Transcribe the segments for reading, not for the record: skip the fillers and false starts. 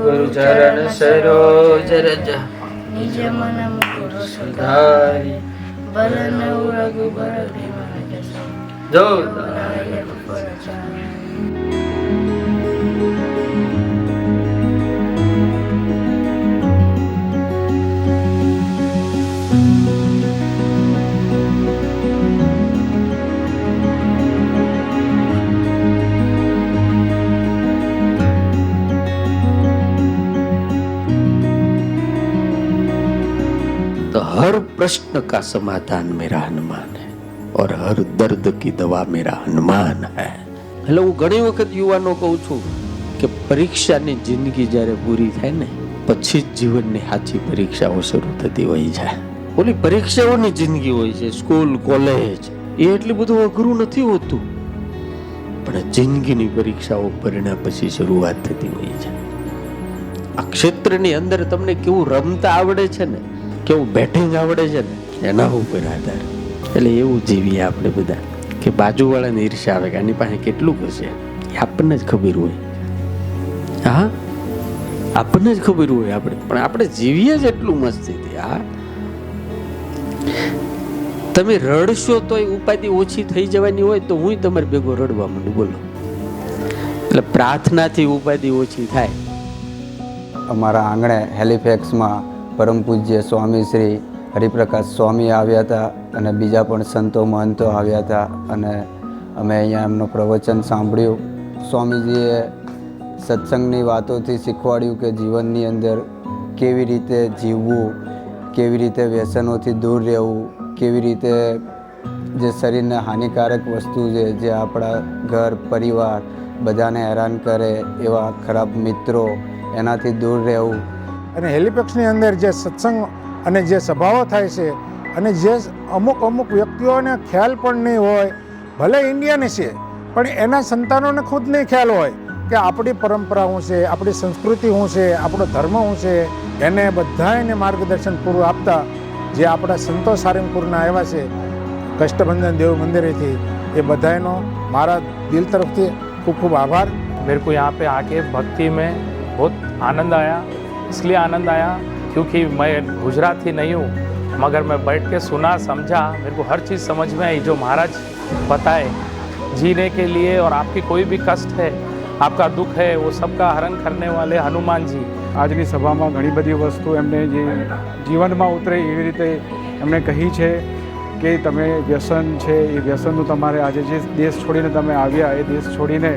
ગુરુ ચરણ સરોજ રજ નિજ મન મુકુર સુધારી બરન રઘુબર વિમલ જસ જો तो हर प्रश्न का समाधान मेरा हनुमान है और हर दर्द की दवा मेरा हनुमान है। એટલે હું ઘણી વખત યુવાનો કહું છું કે પરીક્ષાની જિંદગી જ્યારે પૂરી થાય ને પછી જ જીવનની સાચી પરીક્ષાઓ શરૂ થતી હોય છે. ઓલી પરીક્ષાઓની જિંદગી હોય છે, સ્કૂલ કોલેજ, એ એટલું બધું અઘરું નથી હોતું, પણ જિંદગીની પરીક્ષાઓ પરિણામ પછી શરૂઆત થતી હોય છે. આ ક્ષેત્રની અંદર તમને કેવું રમતા આવડે છે ને, કેવું બેટિંગ આવડે છે ને, એના ઉપર આધાર. એટલે એવું જીવીએ આપણે બધા કે બાજુવાળાને ઈર્ષ્યા આવે કે આની પાસે કેટલું હશે, એ આપણને જ ખબર હોય. હા, આપણને જ ખબર હોય આપણે, પણ આપણે જીવીએ જ એટલું મસ્તીથી. હા, તમે રડશો તો એ ઉપાધિ ઓછી થઈ જવાની હોય તો હું તમારે ભેગો રડવા માંડું. બોલો, એટલે પ્રાર્થનાથી ઉપાધિ ઓછી થાય. અમારા આંગણે હેલિફેક્સમાં પરમ પૂજ્ય સ્વામી શ્રી હરિપ્રકાશ સ્વામી આવ્યા હતા અને બીજા પણ સંતો મહંતો આવ્યા હતા અને અમે અહીંયા એમનું પ્રવચન સાંભળ્યું. સ્વામીજીએ સત્સંગની વાતોથી શીખવાડ્યું કે જીવનની અંદર કેવી રીતે જીવવું, કેવી રીતે વ્યસનોથી દૂર રહેવું, કેવી રીતે જે શરીરને હાનિકારક વસ્તુ છે, જે આપણા ઘર પરિવાર બધાને હેરાન કરે એવા ખરાબ મિત્રો, એનાથી દૂર રહેવું. અને હેલિફેક્સની અંદર જે સત્સંગ અને જે સભાઓ થાય છે અને જે અમુક વ્યક્તિઓને ખ્યાલ પણ નહીં હોય, ભલે ઇન્ડિયાની છે પણ એના સંતાનોને ખુદ નહીં ખ્યાલ હોય કે આપણી પરંપરા શું છે, આપણી સંસ્કૃતિ શું છે, આપણો ધર્મ શું છે, એને બધાને માર્ગદર્શન પૂરું આપતા જે આપણા સંતો સારંગપુરના આવ્યા છે કષ્ટભંજન દેવ મંદિરેથી, એ બધાનો મારા દિલ તરફથી ખૂબ ખૂબ આભાર. मेरे को यहाँ पे आके भक्ति में बहुत आनंद आया. इसलिए आनंद आया क्योंकि मैं गुजराती नहीं हूँ, मगर मैं बैठ के सुना, समझा, मेरे को हर चीज़ समझ में आई जो महाराज बताए. जीने के लिए और आपकी कोई भी कष्ट है, आपका दुख है, वो सबका हरण करने वाले हनुमान जी. આજની સભામાં ઘણી બધી વસ્તુ એમને જે જીવનમાં ઉતરે એવી રીતે એમણે કહી છે કે તમે વ્યસન છે એ વ્યસનનું તમારે આજે જે દેશ છોડીને તમે આવ્યા એ દેશ છોડીને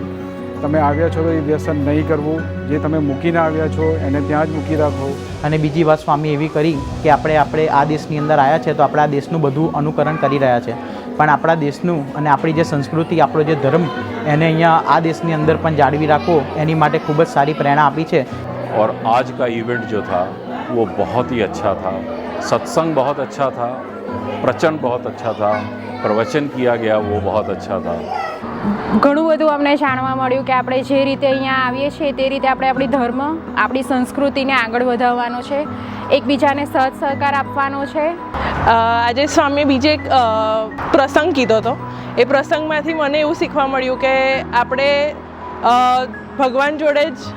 તમે આવ્યા છો તો એ વ્યસન નહીં કરવું, જે તમે મૂકીને આવ્યા છો એને ત્યાં જ મૂકી રાખો. અને બીજી વાત સ્વામી એવી કરી કે આપણે આ દેશની અંદર આવ્યા છે તો આપણે આ દેશનું બધું અનુકરણ કરી રહ્યા છે, પણ આપણા દેશનું અને આપણી જે સંસ્કૃતિ, આપણો જે ધર્મ, એને અહીંયા આ દેશની અંદર પણ જાળવી રાખવો, એની માટે ખૂબ જ સારી પ્રેરણા આપી છે. और आज का इवेंट जो था वो बहुत ही अच्छा था. सत्संग बहुत अच्छा था, प्रवचन बहुत अच्छा था, प्रवचन किया गया वो बहुत अच्छा था. ઘણું બધું અમને જાણવા મળ્યું કે આપણે જે રીતે અહીંયા આવીએ છીએ તે રીતે આપણે આપણી ધર્મ, આપણી સંસ્કૃતિને આગળ વધારવાનો છે, એકબીજાને સાથ સહકાર આપવાનો છે. આજે સ્વામીએ બીજે એક પ્રસંગ કીધો હતો, એ પ્રસંગમાંથી મને એવું શીખવા મળ્યું કે આપણે ભગવાન જોડે જ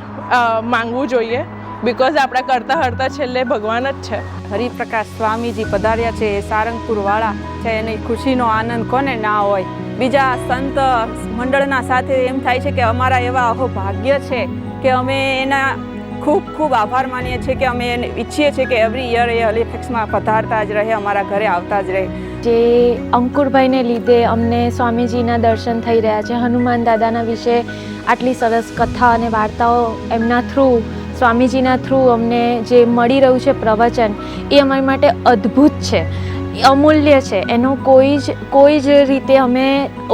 માંગવું જોઈએ, બિકોઝ આપણા કરતા હરતા છેલ્લે ભગવાન જ છે. હરિપ્રકાશ સ્વામીજી પધાર્યા છે, સારંગપુરવાળા છે, એની ખુશીનો આનંદ કોને ના હોય. બીજા સંત મંડળના સાથે એમ થાય છે કે અમારા એવા અહો ભાગ્ય છે કે અમે એના ખૂબ ખૂબ આભાર માનીએ છીએ કે અમે એને ઈચ્છીએ છીએ કે એવરી યર એ હેલિફેક્સમાં પધારતા જ રહે, અમારા ઘરે આવતા જ રહે. જે અંકુરભાઈને લીધે અમને સ્વામીજીના દર્શન થઈ રહ્યા છે, હનુમાન દાદાના વિશે આટલી સરસ કથા અને વાર્તાઓ એમના થ્રુ, સ્વામીજીના થ્રુ અમને જે મળી રહ્યું છે પ્રવચન, એ અમારી માટે અદ્ભુત છે, અમૂલ્ય છે. એનો કોઈ જ રીતે અમે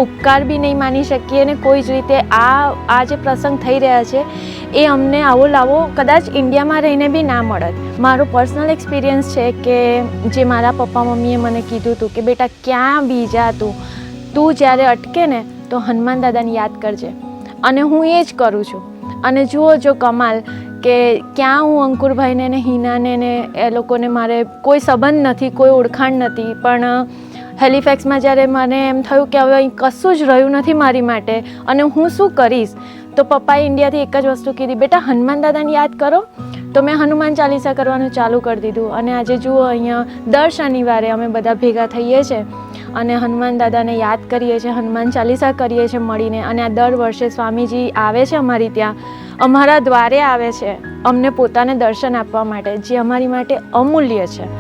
ઉપકાર બી નહીં માની શકીએ અને કોઈ જ રીતે આ જે પ્રસંગ થઈ રહ્યા છે એ અમને આવો લાવો કદાચ ઇન્ડિયામાં રહીને બી ના મળત. મારો પર્સનલ એક્સપિરિયન્સ છે કે જે મારા પપ્પા મમ્મીએ મને કીધું હતું કે બેટા ક્યાં બી જા, તું જ્યારે અટકે ને તો હનુમાન દાદાને યાદ કરજે, અને હું એ જ કરું છું. અને જુઓ કમાલ કે ક્યાં હું અંકુરભાઈને ને હિનાને ને એ લોકોને મારે કોઈ સંબંધ નથી, કોઈ ઓળખાણ નથી, પણ હેલિફેક્સમાં જ્યારે મને એમ થયું કે હવે અહીં કશું જ રહ્યું નથી મારી માટે અને હું શું કરીશ, તો પપ્પાએ ઇન્ડિયાથી એક જ વસ્તુ કીધી, બેટા હનુમાન દાદાને યાદ કરો. તો મેં હનુમાન ચાલીસા કરવાનું ચાલુ કરી દીધું અને આજે જુઓ અહીંયા દર શનિવારે અમે બધા ભેગા થઈએ છીએ અને હનુમાન દાદાને યાદ કરીએ છીએ, હનુમાન ચાલીસા કરીએ છીએ મળીને. અને આ દર વર્ષે સ્વામીજી આવે છે અમારી ત્યાં, અમારા દ્વારે આવે છે અમને પોતાને દર્શન આપવા માટે, જે અમારી માટે અમૂલ્ય છે.